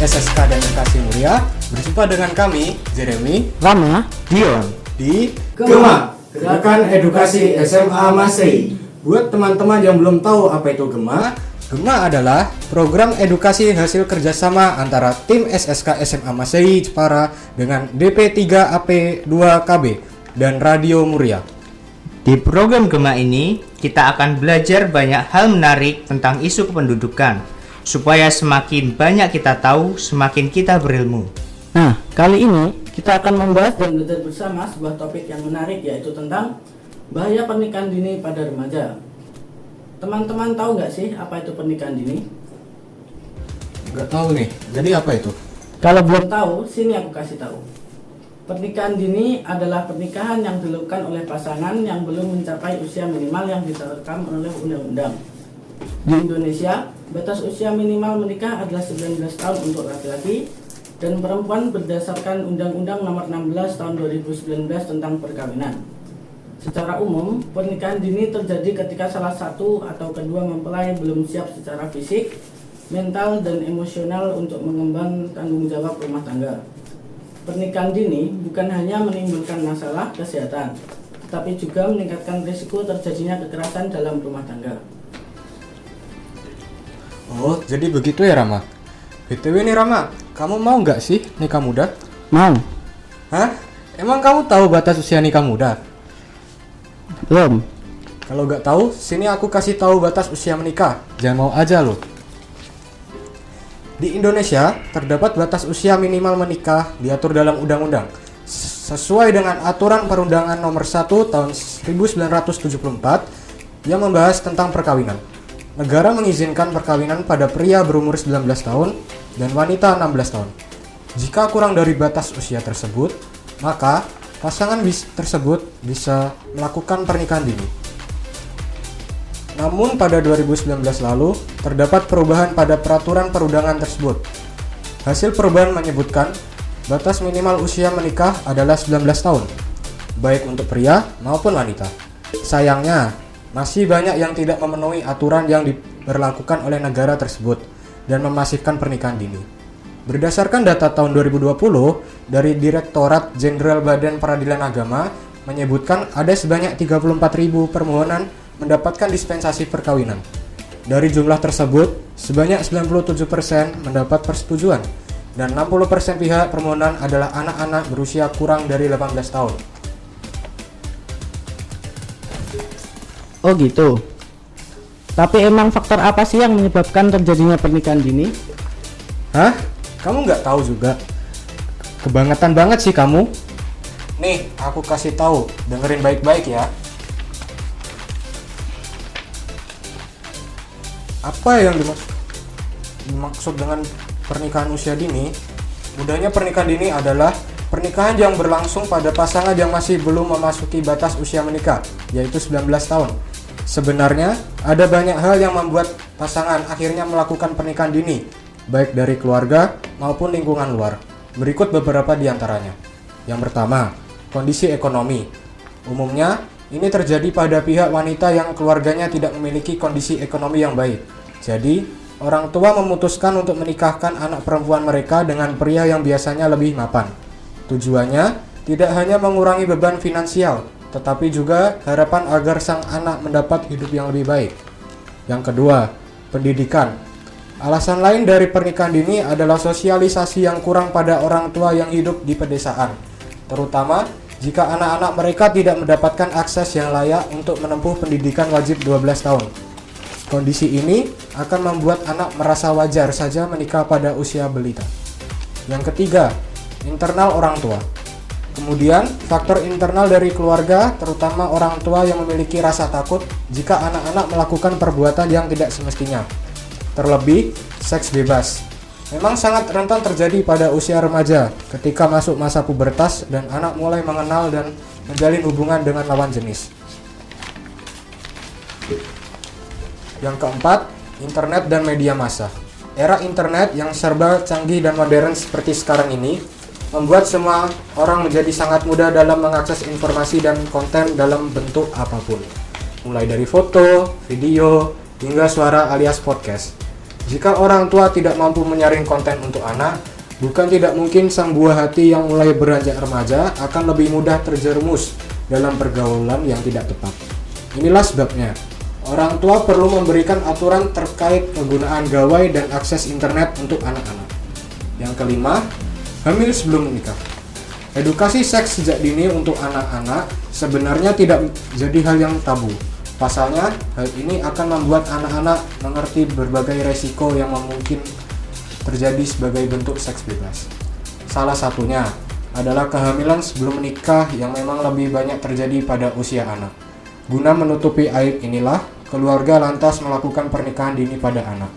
SSK dan Edukasi Mulia. Berjumpa dengan kami, Jeremy, Rama, Dion di GEMA, Gerakan Edukasi SMA Masehi. Buat teman-teman yang belum tahu apa itu GEMA, GEMA adalah program edukasi hasil kerjasama antara tim SSK SMA Masehi Jepara dengan DP3AP2KB dan Radio Muria. Di program GEMA ini, kita akan belajar banyak hal menarik tentang isu kependudukan, supaya semakin banyak kita tahu, semakin kita berilmu. Nah, kali ini kita akan membahas dan belajar bersama sebuah topik yang menarik, yaitu tentang bahaya pernikahan dini pada remaja. Teman-teman tahu nggak sih apa itu pernikahan dini? Nggak tahu nih, jadi apa itu? Kalau belum tahu, sini aku kasih tahu. Pernikahan dini adalah pernikahan yang dilakukan oleh pasangan yang belum mencapai usia minimal yang ditetapkan oleh undang-undang. Di Indonesia, batas usia minimal menikah adalah 19 tahun untuk laki-laki dan perempuan berdasarkan Undang-Undang Nomor 16 Tahun 2019 tentang perkawinan. Secara umum, pernikahan dini terjadi ketika salah satu atau kedua mempelai belum siap secara fisik, mental, dan emosional untuk mengemban tanggung jawab rumah tangga. Pernikahan dini bukan hanya menimbulkan masalah kesehatan, tetapi juga meningkatkan risiko terjadinya kekerasan dalam rumah tangga. Oh, jadi begitu ya Rama? BTW nih Rama, kamu mau nggak sih nikah muda? Mau? Hah? Emang kamu tahu batas usia nikah muda? Belum. Kalau nggak tahu, sini aku kasih tahu batas usia menikah. Jangan mau aja loh. Di Indonesia, terdapat batas usia minimal menikah diatur dalam undang-undang. Sesuai dengan aturan perundangan nomor 1 tahun 1974 yang membahas tentang perkawinan. Negara mengizinkan perkawinan pada pria berumur 19 tahun dan wanita 16 tahun. Jika kurang dari batas usia tersebut, maka pasangan tersebut bisa melakukan pernikahan dini. Namun pada 2019 lalu, terdapat perubahan pada peraturan perundangan tersebut. Hasil perubahan menyebutkan batas minimal usia menikah adalah 19 tahun, baik untuk pria maupun wanita. Sayangnya, masih banyak yang tidak memenuhi aturan yang diberlakukan oleh negara tersebut dan memasifkan pernikahan dini. Berdasarkan data tahun 2020 dari Direktorat Jenderal Badan Peradilan Agama menyebutkan ada sebanyak 34.000 permohonan mendapatkan dispensasi perkawinan. Dari jumlah tersebut, sebanyak 97% mendapat persetujuan dan 60% pihak permohonan adalah anak-anak berusia kurang dari 18 tahun. Oh gitu. Tapi emang faktor apa sih yang menyebabkan terjadinya pernikahan dini? Hah? Kamu nggak tahu juga? Kebangetan banget sih kamu. Nih, aku kasih tahu. Dengerin baik-baik ya. Apa yang dimaksud dengan pernikahan usia dini? Mudahnya pernikahan dini adalah pernikahan yang berlangsung pada pasangan yang masih belum memasuki batas usia menikah, yaitu 19 tahun. Sebenarnya, ada banyak hal yang membuat pasangan akhirnya melakukan pernikahan dini, baik dari keluarga maupun lingkungan luar. Berikut beberapa di antaranya. Yang pertama, kondisi ekonomi. Umumnya, ini terjadi pada pihak wanita yang keluarganya tidak memiliki kondisi ekonomi yang baik. Jadi, orang tua memutuskan untuk menikahkan anak perempuan mereka dengan pria yang biasanya lebih mapan. Tujuannya tidak hanya mengurangi beban finansial, tetapi juga harapan agar sang anak mendapat hidup yang lebih baik. Yang kedua, pendidikan. Alasan lain dari pernikahan dini adalah sosialisasi yang kurang pada orang tua yang hidup di pedesaan, terutama jika anak-anak mereka tidak mendapatkan akses yang layak untuk menempuh pendidikan wajib 12 tahun. Kondisi ini akan membuat anak merasa wajar saja menikah pada usia balita. Yang ketiga, internal orang tua. Kemudian, faktor internal dari keluarga, terutama orang tua yang memiliki rasa takut jika anak-anak melakukan perbuatan yang tidak semestinya. Terlebih, seks bebas. Memang sangat rentan terjadi pada usia remaja ketika masuk masa pubertas dan anak mulai mengenal dan menjalin hubungan dengan lawan jenis. Yang keempat, internet dan media massa. Era internet yang serba canggih dan modern seperti sekarang ini membuat semua orang menjadi sangat mudah dalam mengakses informasi dan konten dalam bentuk apapun, mulai dari foto, video, hingga suara alias podcast. Jika orang tua tidak mampu menyaring konten untuk anak, bukan tidak mungkin sang buah hati yang mulai beranjak remaja akan lebih mudah terjerumus dalam pergaulan yang tidak tepat. Inilah sebabnya, orang tua perlu memberikan aturan terkait penggunaan gawai dan akses internet untuk anak-anak. Yang kelima, hamil sebelum menikah. Edukasi seks sejak dini untuk anak-anak sebenarnya tidak jadi hal yang tabu. Pasalnya, hal ini akan membuat anak-anak mengerti berbagai resiko yang mungkin terjadi sebagai bentuk seks bebas. Salah satunya adalah kehamilan sebelum menikah yang memang lebih banyak terjadi pada usia anak. Guna menutupi aib inilah, keluarga lantas melakukan pernikahan dini pada anak.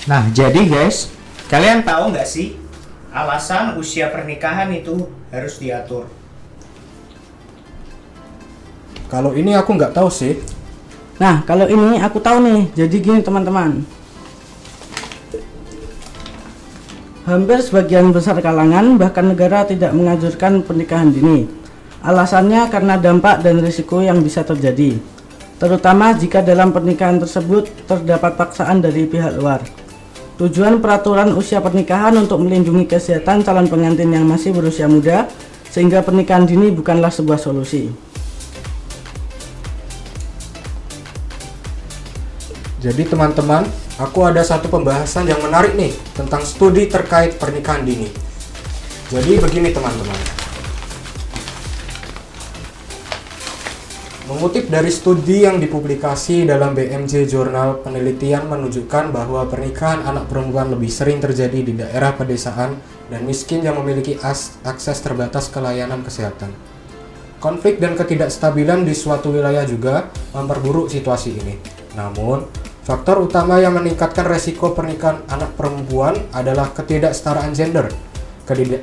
Nah, jadi guys, kalian tahu nggak sih alasan usia pernikahan itu harus diatur? Kalau ini aku nggak tahu sih. Nah, kalau ini aku tahu nih. Jadi gini teman-teman. Hampir sebagian besar kalangan bahkan negara tidak menganjurkan pernikahan dini. Alasannya karena dampak dan risiko yang bisa terjadi, terutama jika dalam pernikahan tersebut terdapat paksaan dari pihak luar. Tujuan peraturan usia pernikahan untuk melindungi kesehatan calon pengantin yang masih berusia muda, sehingga pernikahan dini bukanlah sebuah solusi. Jadi teman-teman, aku ada satu pembahasan yang menarik nih tentang studi terkait pernikahan dini. Jadi begini teman-teman. Mengutip dari studi yang dipublikasi dalam BMJ Jurnal Penelitian menunjukkan bahwa pernikahan anak perempuan lebih sering terjadi di daerah pedesaan dan miskin yang memiliki akses terbatas ke layanan kesehatan. Konflik dan ketidakstabilan di suatu wilayah juga memperburuk situasi ini. Namun, faktor utama yang meningkatkan resiko pernikahan anak perempuan adalah ketidaksetaraan gender.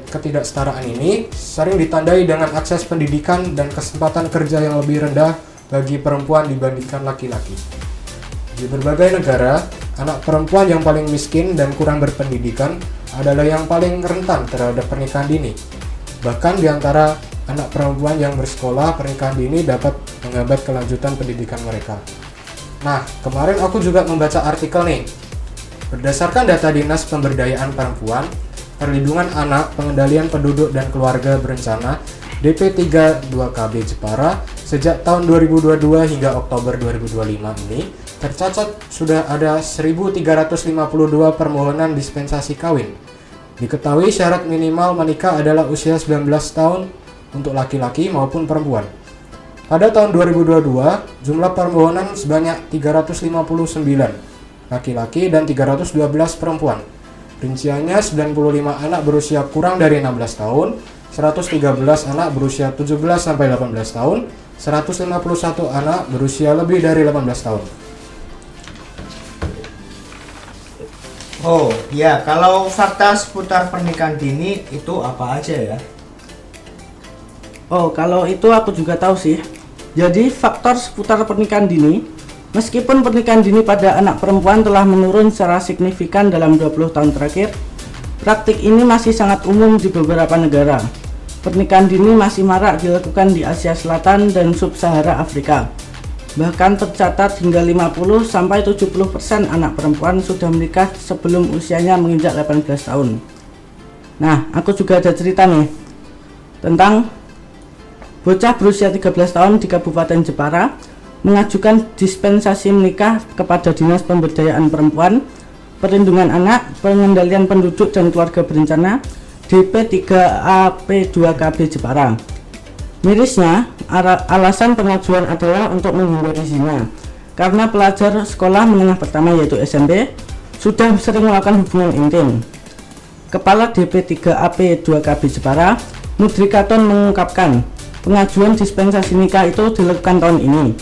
Ketidaksetaraan ini sering ditandai dengan akses pendidikan dan kesempatan kerja yang lebih rendah bagi perempuan dibandingkan laki-laki. Di berbagai negara, anak perempuan yang paling miskin dan kurang berpendidikan adalah yang paling rentan terhadap pernikahan dini. Bahkan di antara anak perempuan yang bersekolah, pernikahan dini dapat menghambat kelanjutan pendidikan mereka. Nah, kemarin aku juga membaca artikel nih. Berdasarkan data Dinas Pemberdayaan Perempuan, Perlindungan Anak, Pengendalian Penduduk dan Keluarga Berencana DP32KB Jepara, sejak tahun 2022 hingga Oktober 2025 ini tercatat sudah ada 1.352 permohonan dispensasi kawin. Diketahui syarat minimal menikah adalah usia 19 tahun untuk laki-laki maupun perempuan. Pada tahun 2022, jumlah permohonan sebanyak 359 laki-laki dan 312 perempuan. Rinciannya 95 anak berusia kurang dari 16 tahun, 113 anak berusia 17 sampai 18 tahun, 151 anak berusia lebih dari 18 tahun. Oh, ya, kalau fakta seputar pernikahan dini itu apa aja ya? Oh, kalau itu aku juga tahu sih. Jadi, faktor seputar pernikahan dini, meskipun pernikahan dini pada anak perempuan telah menurun secara signifikan dalam 20 tahun terakhir, praktik ini masih sangat umum di beberapa negara. Pernikahan dini masih marak dilakukan di Asia Selatan dan Sub-Sahara Afrika. Bahkan tercatat hingga 50-70% anak perempuan sudah menikah sebelum usianya menginjak 18 tahun. Nah, aku juga ada cerita nih tentang bocah berusia 13 tahun di Kabupaten Jepara mengajukan dispensasi menikah kepada Dinas Pemberdayaan Perempuan, Perlindungan Anak, Pengendalian Penduduk dan Keluarga Berencana DP3AP2KB Jepara. Mirisnya, alasan pengajuan adalah untuk menghindari zina, karena pelajar sekolah menengah pertama yaitu SMP sudah sering melakukan hubungan intim. Kepala DP3AP2KB Jepara, Mudrikaton, mengungkapkan pengajuan dispensasi nikah itu dilakukan tahun ini.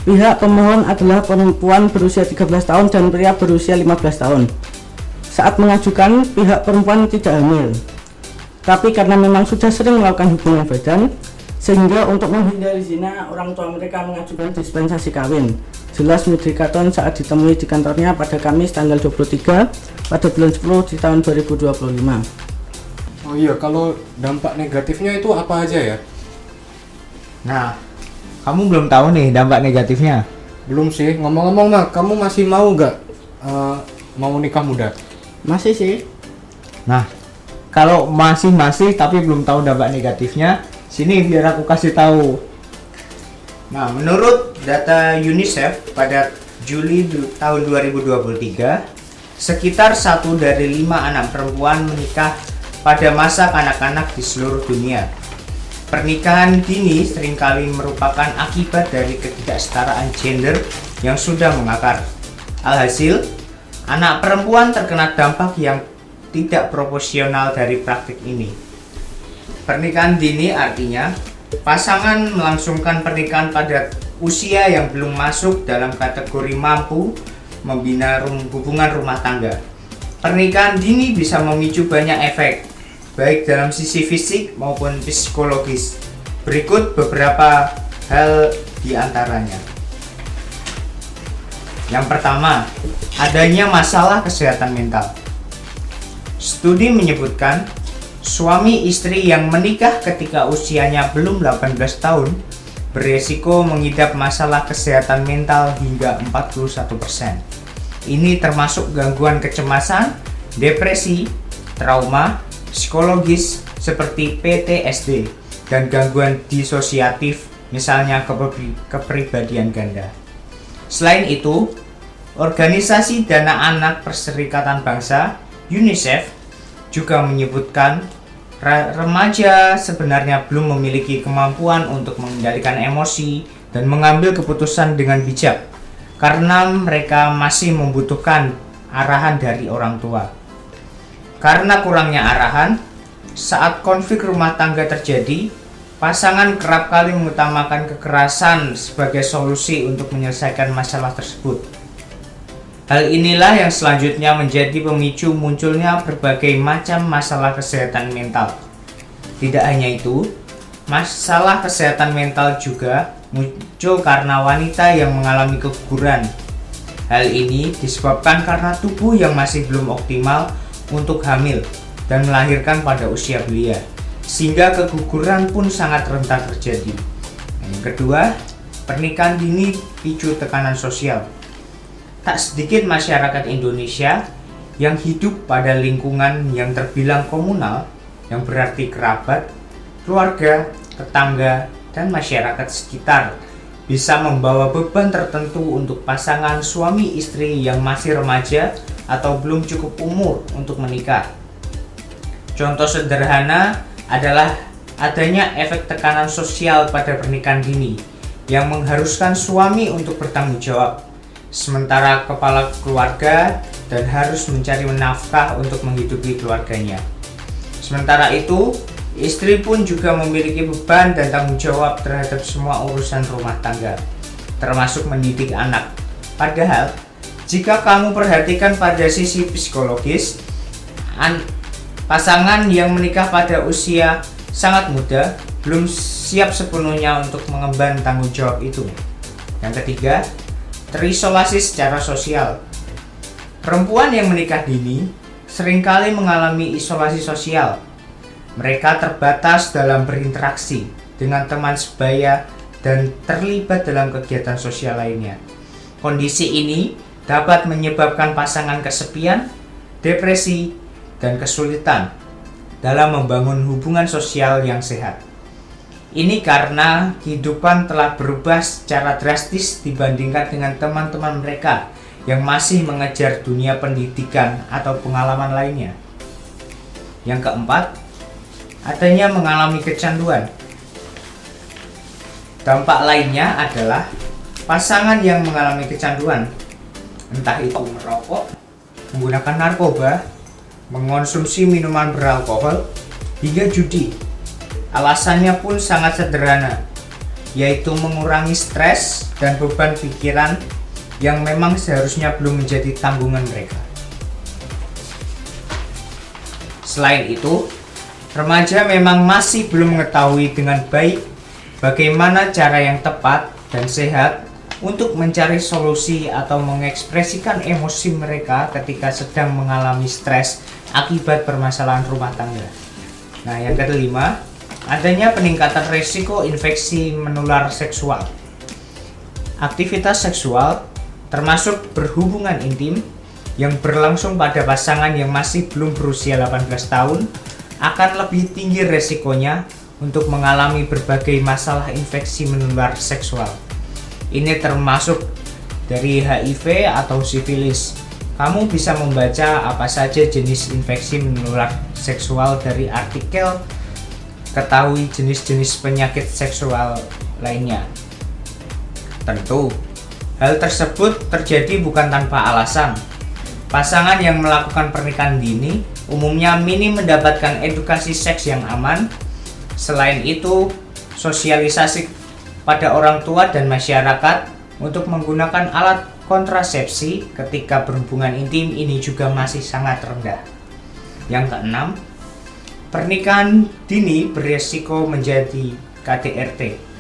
Pihak pemohon adalah perempuan berusia 13 tahun dan pria berusia 15 tahun. Saat mengajukan, pihak perempuan tidak hamil, tapi karena memang sudah sering melakukan hubungan badan, sehingga untuk menghindari zina, orang tua mereka mengajukan dispensasi kawin. Jelas Mudrikaton saat ditemui di kantornya pada Kamis tanggal 23 pada bulan 10 di tahun 2025. Oh iya, kalau dampak negatifnya itu apa aja ya? Nah, kamu belum tahu nih dampak negatifnya. Belum sih. Ngomong-ngomong Mak, kamu masih mau gak mau nikah muda? Masih sih. Nah, kalau masih tapi belum tahu dampak negatifnya, sini biar aku kasih tahu. Nah, menurut data UNICEF pada Juli tahun 2023, sekitar 1 dari 5 anak perempuan menikah pada masa kanak-kanak di seluruh dunia. Pernikahan dini seringkali merupakan akibat dari ketidaksetaraan gender yang sudah mengakar. Alhasil, anak perempuan terkena dampak yang tidak proporsional dari praktik ini. Pernikahan dini artinya pasangan melangsungkan pernikahan pada usia yang belum masuk dalam kategori mampu membina hubungan rumah tangga. Pernikahan dini bisa memicu banyak efek, baik dalam sisi fisik maupun psikologis. Berikut beberapa hal di antaranya. Yang pertama, adanya masalah kesehatan mental. Studi menyebutkan, suami istri yang menikah ketika usianya belum 18 tahun beresiko mengidap masalah kesehatan mental hingga 41%. Ini termasuk gangguan kecemasan, depresi, trauma, psikologis seperti PTSD, dan gangguan disosiatif, misalnya kepribadian ganda. Selain itu, Organisasi Dana Anak Perserikatan Bangsa UNICEF juga menyebutkan remaja sebenarnya belum memiliki kemampuan untuk mengendalikan emosi dan mengambil keputusan dengan bijak karena mereka masih membutuhkan arahan dari orang tua. Karena kurangnya arahan, saat konflik rumah tangga terjadi, pasangan kerap kali mengutamakan kekerasan sebagai solusi untuk menyelesaikan masalah tersebut. Hal inilah yang selanjutnya menjadi pemicu munculnya berbagai macam masalah kesehatan mental. Tidak hanya itu, masalah kesehatan mental juga muncul karena wanita yang mengalami keguguran. Hal ini disebabkan karena tubuh yang masih belum optimal untuk hamil dan melahirkan pada usia belia, sehingga keguguran pun sangat rentan terjadi. Yang kedua, pernikahan dini picu tekanan sosial. Tak sedikit masyarakat Indonesia yang hidup pada lingkungan yang terbilang komunal, yang berarti kerabat, keluarga, tetangga, dan masyarakat sekitar, bisa membawa beban tertentu untuk pasangan suami istri yang masih remaja atau belum cukup umur untuk menikah. Contoh sederhana adalah adanya efek tekanan sosial pada pernikahan dini yang mengharuskan suami untuk bertanggung jawab, sementara kepala keluarga dan harus mencari nafkah untuk menghidupi keluarganya. Sementara itu, istri pun juga memiliki beban dan tanggung jawab terhadap semua urusan rumah tangga, termasuk mendidik anak. Padahal, jika kamu perhatikan pada sisi psikologis, pasangan yang menikah pada usia sangat muda belum siap sepenuhnya untuk mengemban tanggung jawab itu. Yang ketiga, terisolasi secara sosial. Perempuan yang menikah dini seringkali mengalami isolasi sosial. Mereka terbatas dalam berinteraksi dengan teman sebaya dan terlibat dalam kegiatan sosial lainnya. Kondisi ini dapat menyebabkan pasangan kesepian, depresi, dan kesulitan dalam membangun hubungan sosial yang sehat. Ini karena kehidupan telah berubah secara drastis dibandingkan dengan teman-teman mereka yang masih mengejar dunia pendidikan atau pengalaman lainnya. Yang keempat, adanya mengalami kecanduan. Dampak lainnya adalah pasangan yang mengalami kecanduan, entah itu merokok, menggunakan narkoba, mengonsumsi minuman beralkohol, hingga judi. Alasannya pun sangat sederhana, yaitu mengurangi stres dan beban pikiran yang memang seharusnya belum menjadi tanggungan mereka. Selain itu, remaja memang masih belum mengetahui dengan baik bagaimana cara yang tepat dan sehat untuk mencari solusi atau mengekspresikan emosi mereka ketika sedang mengalami stres akibat permasalahan rumah tangga. Nah, yang kelima, adanya peningkatan risiko infeksi menular seksual. Aktivitas seksual, termasuk berhubungan intim, yang berlangsung pada pasangan yang masih belum berusia 18 tahun, akan lebih tinggi resikonya untuk mengalami berbagai masalah infeksi menular seksual. Ini termasuk dari HIV atau sifilis. Kamu bisa membaca apa saja jenis infeksi menular seksual dari artikel Ketahui jenis-jenis penyakit seksual lainnya. Tentu, hal tersebut terjadi bukan tanpa alasan. Pasangan yang melakukan pernikahan dini umumnya minim mendapatkan edukasi seks yang aman. Selain itu, sosialisasi pada orang tua dan masyarakat untuk menggunakan alat kontrasepsi ketika berhubungan intim ini juga masih sangat rendah. Yang keenam, pernikahan dini beresiko menjadi KDRT.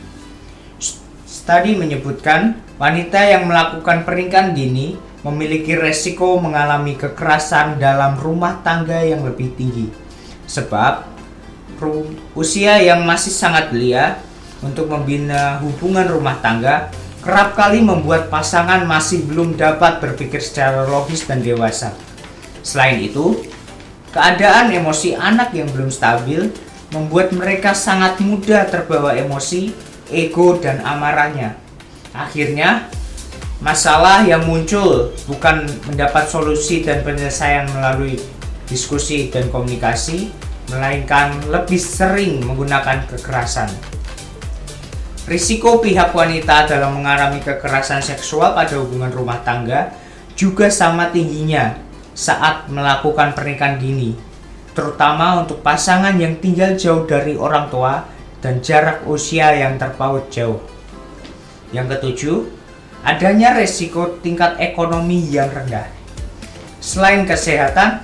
Studi menyebutkan wanita yang melakukan pernikahan dini memiliki resiko mengalami kekerasan dalam rumah tangga yang lebih tinggi. Sebab usia yang masih sangat belia untuk membina hubungan rumah tangga kerap kali membuat pasangan masih belum dapat berpikir secara logis dan dewasa. Selain itu, keadaan emosi anak yang belum stabil membuat mereka sangat mudah terbawa emosi, ego, dan amarahnya. Akhirnya, masalah yang muncul bukan mendapat solusi dan penyelesaian melalui diskusi dan komunikasi, melainkan lebih sering menggunakan kekerasan. Risiko pihak wanita dalam mengalami kekerasan seksual pada hubungan rumah tangga juga sama tingginya saat melakukan pernikahan dini, terutama untuk pasangan yang tinggal jauh dari orang tua dan jarak usia yang terpaut jauh. Yang ketujuh, adanya resiko tingkat ekonomi yang rendah. Selain kesehatan,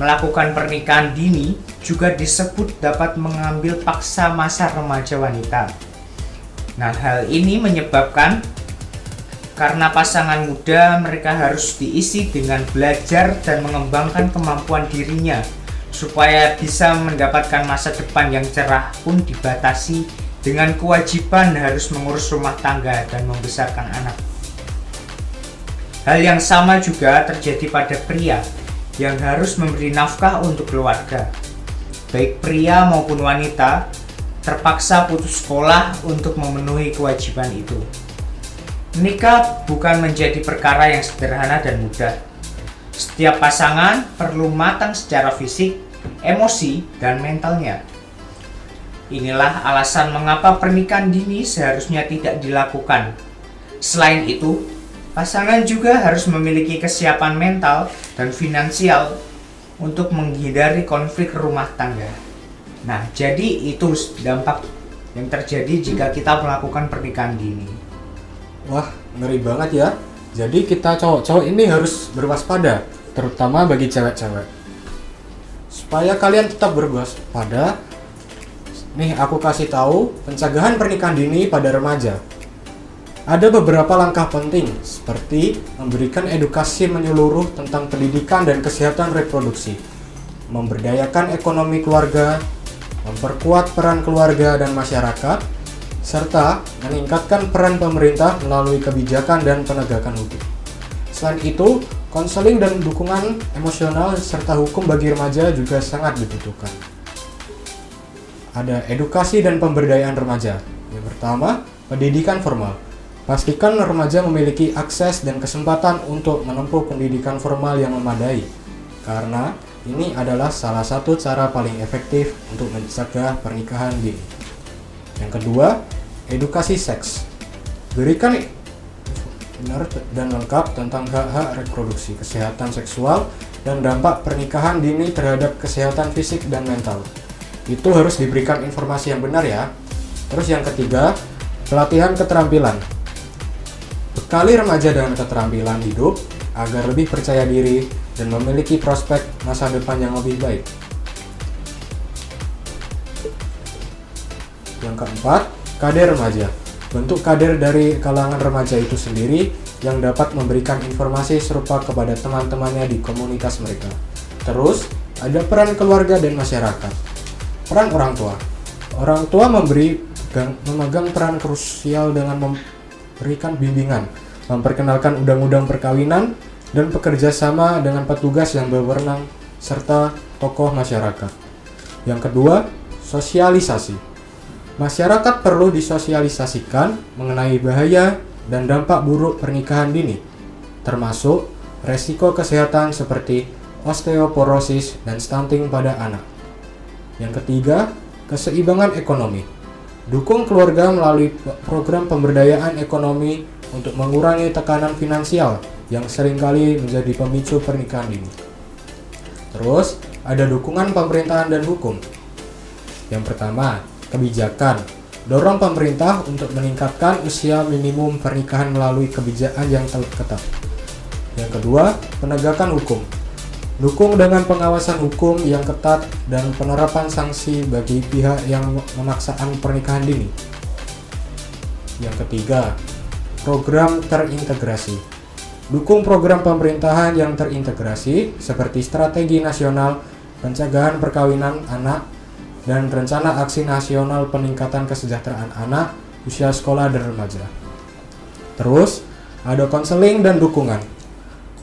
melakukan pernikahan dini juga disebut dapat mengambil paksa masa remaja wanita. Nah, hal ini menyebabkan karena pasangan muda mereka harus diisi dengan belajar dan mengembangkan kemampuan dirinya supaya bisa mendapatkan masa depan yang cerah pun dibatasi dengan kewajiban harus mengurus rumah tangga dan membesarkan anak. Hal yang sama juga terjadi pada pria yang harus memberi nafkah untuk keluarga. Baik pria maupun wanita terpaksa putus sekolah untuk memenuhi kewajiban itu. Menikah bukan menjadi perkara yang sederhana dan mudah. Setiap pasangan perlu matang secara fisik, emosi, dan mentalnya. Inilah alasan mengapa pernikahan dini seharusnya tidak dilakukan. Selain itu, pasangan juga harus memiliki kesiapan mental dan finansial untuk menghindari konflik rumah tangga. Nah, jadi itu dampak yang terjadi jika kita melakukan pernikahan dini. Wah, ngeri banget ya. Jadi kita cowok-cowok ini harus berwaspada, terutama bagi cewek-cewek. Supaya kalian tetap berwaspada, nih aku kasih tahu pencegahan pernikahan dini pada remaja. Ada beberapa langkah penting seperti memberikan edukasi menyeluruh tentang pendidikan dan kesehatan reproduksi, memberdayakan ekonomi keluarga, memperkuat peran keluarga dan masyarakat, serta meningkatkan peran pemerintah melalui kebijakan dan penegakan hukum. Selain itu, konseling dan dukungan emosional serta hukum bagi remaja juga sangat dibutuhkan. Ada edukasi dan pemberdayaan remaja. Yang pertama, pendidikan formal. Pastikan remaja memiliki akses dan kesempatan untuk menempuh pendidikan formal yang memadai, karena ini adalah salah satu cara paling efektif untuk mencegah pernikahan dini. Yang kedua, edukasi seks. Berikan benar dan lengkap tentang hak-hak reproduksi, kesehatan seksual, dan dampak pernikahan dini terhadap kesehatan fisik dan mental. Itu harus diberikan informasi yang benar ya. Terus yang ketiga, pelatihan keterampilan. Bekali remaja dengan keterampilan hidup agar lebih percaya diri dan memiliki prospek masa depan yang lebih baik. Yang keempat, kader remaja. Bentuk kader dari kalangan remaja itu sendiri yang dapat memberikan informasi serupa kepada teman-temannya di komunitas mereka. Terus, ada peran keluarga dan masyarakat. Peran orang tua. Orang tua memegang peran krusial dengan memberikan bimbingan, memperkenalkan undang-undang perkawinan, dan bekerja sama dengan petugas yang berwenang serta tokoh masyarakat. Yang kedua, sosialisasi. Masyarakat perlu disosialisasikan mengenai bahaya dan dampak buruk pernikahan dini, termasuk resiko kesehatan seperti osteoporosis dan stunting pada anak. Yang ketiga, keseimbangan ekonomi. Dukung keluarga melalui program pemberdayaan ekonomi untuk mengurangi tekanan finansial yang seringkali menjadi pemicu pernikahan dini. Terus, ada dukungan pemerintahan dan hukum. Yang pertama, kebijakan. Dorong pemerintah untuk meningkatkan usia minimum pernikahan melalui kebijakan yang ketat. Yang kedua, penegakan hukum. Dukung dengan pengawasan hukum yang ketat dan penerapan sanksi bagi pihak yang memaksakan pernikahan dini. Yang ketiga, program terintegrasi. Dukung program pemerintahan yang terintegrasi seperti strategi nasional pencegahan perkawinan anak dan rencana aksi nasional peningkatan kesejahteraan anak usia sekolah dan remaja. Terus, ada konseling dan dukungan.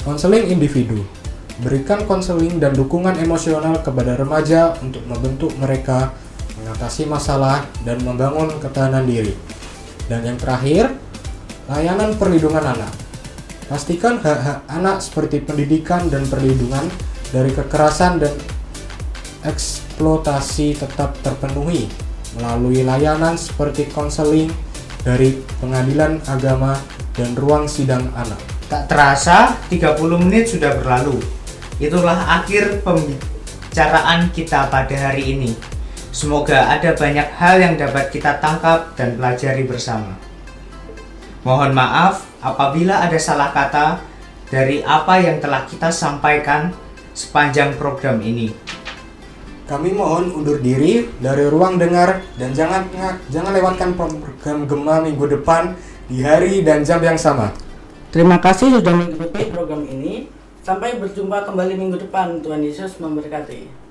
Konseling individu. Berikan konseling dan dukungan emosional kepada remaja untuk membentuk mereka, mengatasi masalah, dan membangun ketahanan diri. Dan yang terakhir, layanan perlindungan anak. Pastikan hak-hak anak seperti pendidikan dan perlindungan dari kekerasan dan eksploitasi tetap terpenuhi melalui layanan seperti konseling dari pengadilan agama dan ruang sidang anak. Tak terasa 30 menit sudah berlalu. Itulah akhir pembicaraan kita pada hari ini. Semoga ada banyak hal yang dapat kita tangkap dan pelajari bersama. Mohon maaf apabila ada salah kata dari apa yang telah kita sampaikan sepanjang program ini. Kami mohon undur diri dari ruang dengar dan jangan lewatkan program Gema minggu depan di hari dan jam yang sama. Terima kasih sudah mengikuti program ini. Sampai berjumpa kembali minggu depan. Tuhan Yesus memberkati.